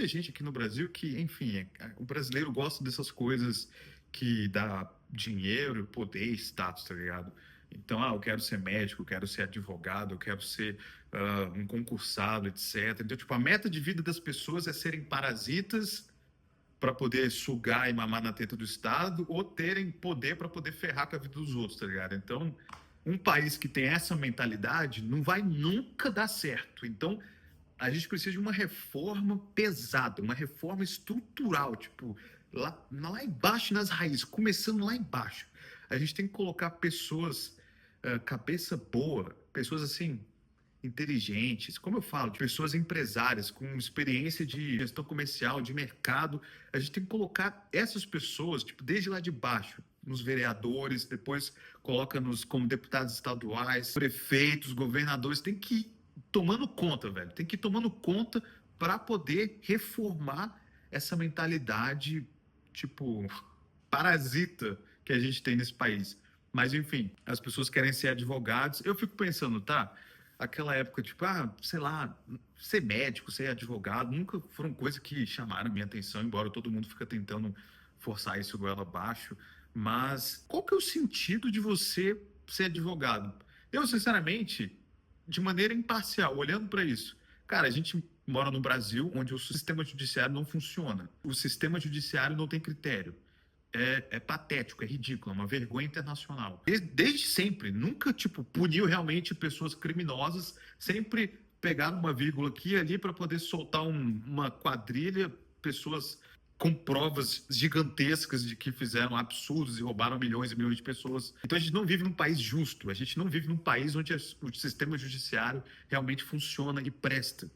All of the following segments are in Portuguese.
muita gente aqui no Brasil que, enfim, o brasileiro gosta dessas coisas que dá dinheiro, poder, status, tá ligado? Então, eu quero ser médico, eu quero ser advogado, eu quero ser um concursado, etc. Então, tipo, a meta de vida das pessoas é serem parasitas para poder sugar e mamar na teta do Estado ou terem poder para poder ferrar com a vida dos outros, tá ligado? Então, um país que tem essa mentalidade não vai nunca dar certo. Então, a gente precisa de uma reforma pesada, uma reforma estrutural, tipo, lá embaixo, nas raízes, começando lá embaixo. A gente tem que colocar pessoas, cabeça boa, pessoas assim, inteligentes, como eu falo, de pessoas empresárias com experiência de gestão comercial, de mercado. A gente tem que colocar essas pessoas, tipo, desde lá de baixo, nos vereadores, depois coloca-nos como deputados estaduais, prefeitos, governadores, tem que ir tomando conta, velho. Tem que ir tomando conta para poder reformar essa mentalidade, tipo, parasita que a gente tem nesse país. Mas, enfim, as pessoas querem ser advogados. Eu fico pensando, tá? Aquela época, tipo, sei lá, ser médico, ser advogado, nunca foram coisas que chamaram minha atenção, embora todo mundo fica tentando forçar isso goela abaixo. Mas qual que é o sentido de você ser advogado? Eu, sinceramente, de maneira imparcial, olhando para isso, cara, a gente mora no Brasil onde o sistema judiciário não funciona. O sistema judiciário não tem critério. É patético, é ridículo, é uma vergonha internacional. Desde sempre, nunca, tipo, puniu realmente pessoas criminosas, sempre pegaram uma vírgula aqui e ali para poder soltar uma quadrilha, pessoas com provas gigantescas de que fizeram absurdos e roubaram milhões e milhões de pessoas. Então a gente não vive num país justo, a gente não vive num país onde o sistema judiciário realmente funciona e presta.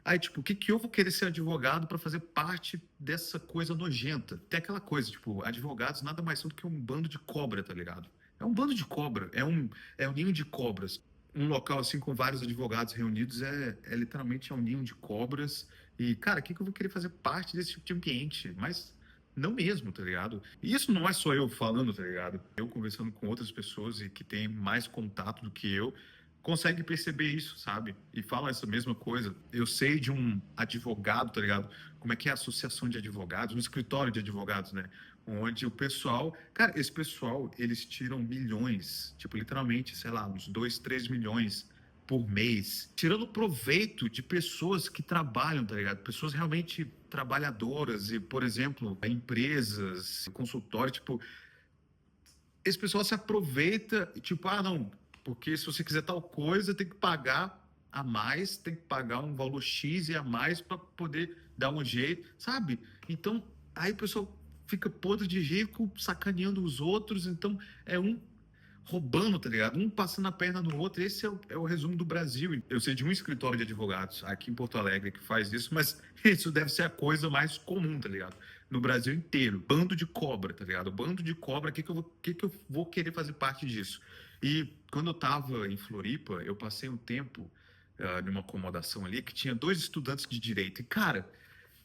Aí, tipo, o que que eu vou querer ser advogado para fazer parte dessa coisa nojenta? Tem aquela coisa, tipo, advogados nada mais são do que um bando de cobra, tá ligado? É um bando de cobra, é um ninho de cobras. Um local assim com vários advogados reunidos é literalmente um ninho de cobras. E, cara, o que que eu vou querer fazer parte desse tipo de ambiente? Mas não mesmo, tá ligado? E isso não é só eu falando, tá ligado? Eu conversando com outras pessoas e que têm mais contato do que eu, consegue perceber isso, sabe? E falam essa mesma coisa. Eu sei de um advogado, tá ligado? Como é que é a associação de advogados, um escritório de advogados, né? Onde o pessoal, cara, esse pessoal, eles tiram milhões, tipo, literalmente, sei lá, uns 2, 3 milhões por mês, tirando proveito de pessoas que trabalham, tá ligado? Pessoas realmente trabalhadoras e, por exemplo, empresas, consultórios, tipo, esse pessoal se aproveita, tipo, não, porque se você quiser tal coisa, tem que pagar a mais, tem que pagar um valor X e a mais para poder dar um jeito, sabe? Então, aí o pessoal fica podre de rico, sacaneando os outros, então é um roubando, tá ligado? Um passando a perna no outro. Esse é o resumo do Brasil. Eu sei de um escritório de advogados aqui em Porto Alegre que faz isso, mas isso deve ser a coisa mais comum, tá ligado? No Brasil inteiro. Bando de cobra, tá ligado? Bando de cobra, o que que eu vou querer fazer parte disso? E quando eu tava em Floripa, eu passei um tempo numa acomodação ali que tinha dois estudantes de direito. E, cara,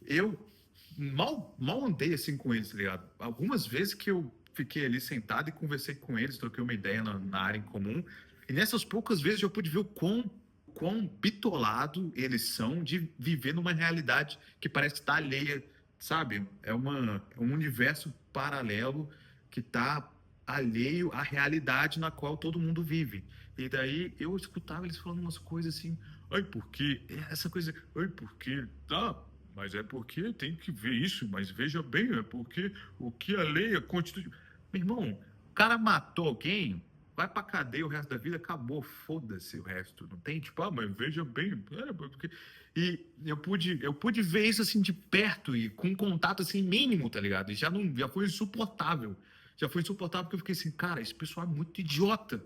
eu mal andei assim com eles, tá ligado? Algumas vezes que eu fiquei ali sentado e conversei com eles, troquei uma ideia na área em comum. E nessas poucas vezes eu pude ver o quão bitolado eles são de viver numa realidade que parece estar alheia, sabe? É um universo paralelo que está alheio à realidade na qual todo mundo vive. E daí eu escutava eles falando umas coisas assim, ai, porque essa coisa, ai, porque tá, mas é porque tem que ver isso, mas veja bem, é porque o que a lei, a Constituição. Meu irmão, o cara matou alguém, vai pra cadeia o resto da vida, acabou, foda-se o resto. Não tem, tipo, mas veja bem. Porque... E eu pude ver isso assim de perto e com contato assim mínimo, tá ligado? E já foi insuportável. Já foi insuportável porque eu fiquei assim, cara, esse pessoal é muito idiota.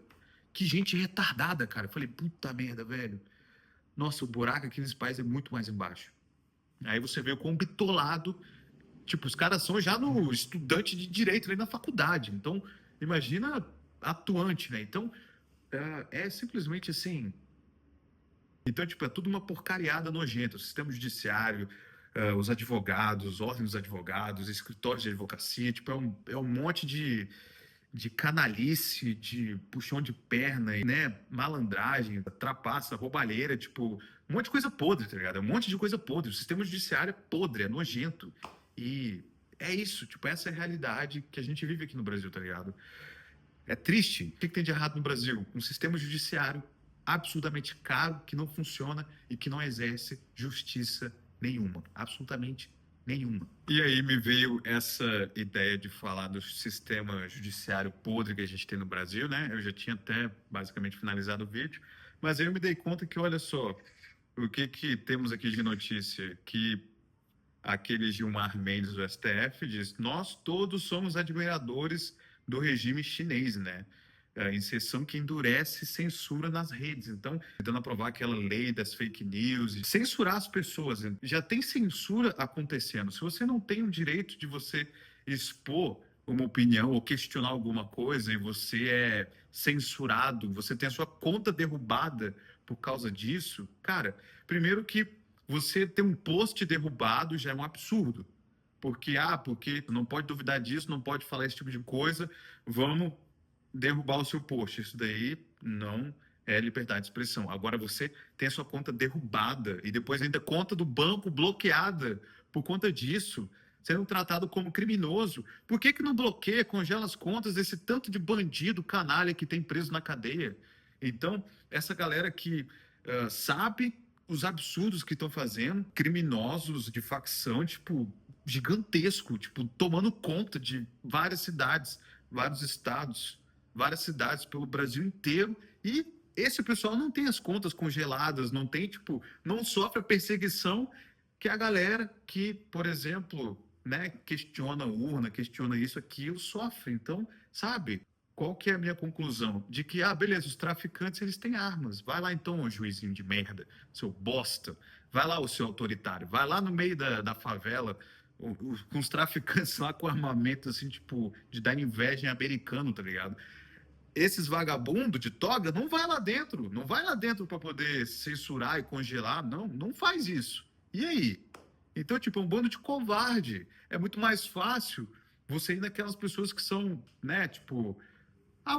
Que gente retardada, cara. Eu falei, puta merda, velho. Nossa, o buraco aqui nesse país é muito mais embaixo. Aí você vê o quão bitolado, tipo, os caras são já no estudante de direito ali na faculdade. Então, imagina atuante, né? Então, é simplesmente assim. Então, tipo, é tudo uma porcariada nojenta. O sistema judiciário, os advogados, os órgãos dos advogados, escritórios de advocacia, tipo, é um monte de canalice, de puxão de perna, né? Malandragem, trapaça, roubalheira, tipo, um monte de coisa podre, tá ligado? Um monte de coisa podre. O sistema judiciário é podre, é nojento. E é isso, tipo, essa é a realidade que a gente vive aqui no Brasil, tá ligado? É triste. O que tem de errado no Brasil? Um sistema judiciário absurdamente caro, que não funciona e que não exerce justiça nenhuma. Absolutamente nenhuma. E aí me veio essa ideia de falar do sistema judiciário podre que a gente tem no Brasil, né? Eu já tinha até basicamente finalizado o vídeo, mas aí eu me dei conta que, olha só, o que que temos aqui de notícia? Que aquele Gilmar Mendes do STF diz: nós todos somos admiradores do regime chinês, né? A inserção que endurece censura nas redes. Então, tentando aprovar aquela lei das fake news, e censurar as pessoas. Já tem censura acontecendo. Se você não tem o direito de você expor uma opinião ou questionar alguma coisa e você é censurado, você tem a sua conta derrubada por causa disso, cara, primeiro que você ter um post derrubado já é um absurdo. Porque não pode duvidar disso, não pode falar esse tipo de coisa, vamos derrubar o seu post. Isso daí não é liberdade de expressão. Agora você tem a sua conta derrubada e depois ainda conta do banco bloqueada por conta disso, sendo tratado como criminoso. Por que que não bloqueia, congela as contas desse tanto de bandido, canalha que tem preso na cadeia? Então, essa galera que sabe os absurdos que estão fazendo, criminosos de facção, tipo, gigantesco, tipo, tomando conta de várias cidades, vários estados, várias cidades pelo Brasil inteiro, e esse pessoal não tem as contas congeladas, não tem, tipo, não sofre a perseguição que a galera que, por exemplo, né, questiona a urna, questiona isso, aquilo, sofre. Então, sabe, qual que é a minha conclusão? De que, beleza, os traficantes, eles têm armas. Vai lá então, ô juizinho de merda, seu bosta. Vai lá, o seu autoritário. Vai lá no meio da favela, com os traficantes lá com armamento, assim, tipo, de dar inveja em americano, tá ligado? Esses vagabundos de toga não vai lá dentro, não vai lá dentro para poder censurar e congelar, não, não faz isso. E aí? Então, tipo, é um bando de covarde. É muito mais fácil você ir naquelas pessoas que são, né, tipo,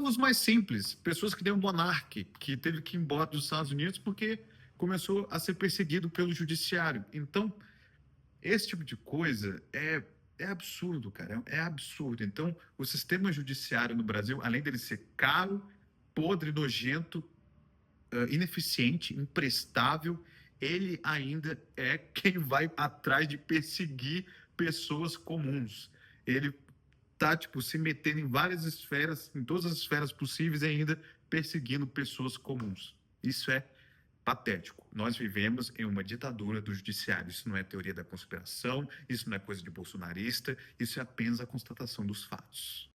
os mais simples, pessoas que nem o Monark, que teve que ir embora dos Estados Unidos porque começou a ser perseguido pelo judiciário. Então, esse tipo de coisa é absurdo, cara. É absurdo. Então, o sistema judiciário no Brasil, além dele ser caro, podre, nojento, ineficiente, imprestável, ele ainda é quem vai atrás de perseguir pessoas comuns. Ele tá, tipo, se metendo em várias esferas, em todas as esferas possíveis e ainda perseguindo pessoas comuns. Isso é patético. Nós vivemos em uma ditadura do judiciário. Isso não é teoria da conspiração, isso não é coisa de bolsonarista, isso é apenas a constatação dos fatos.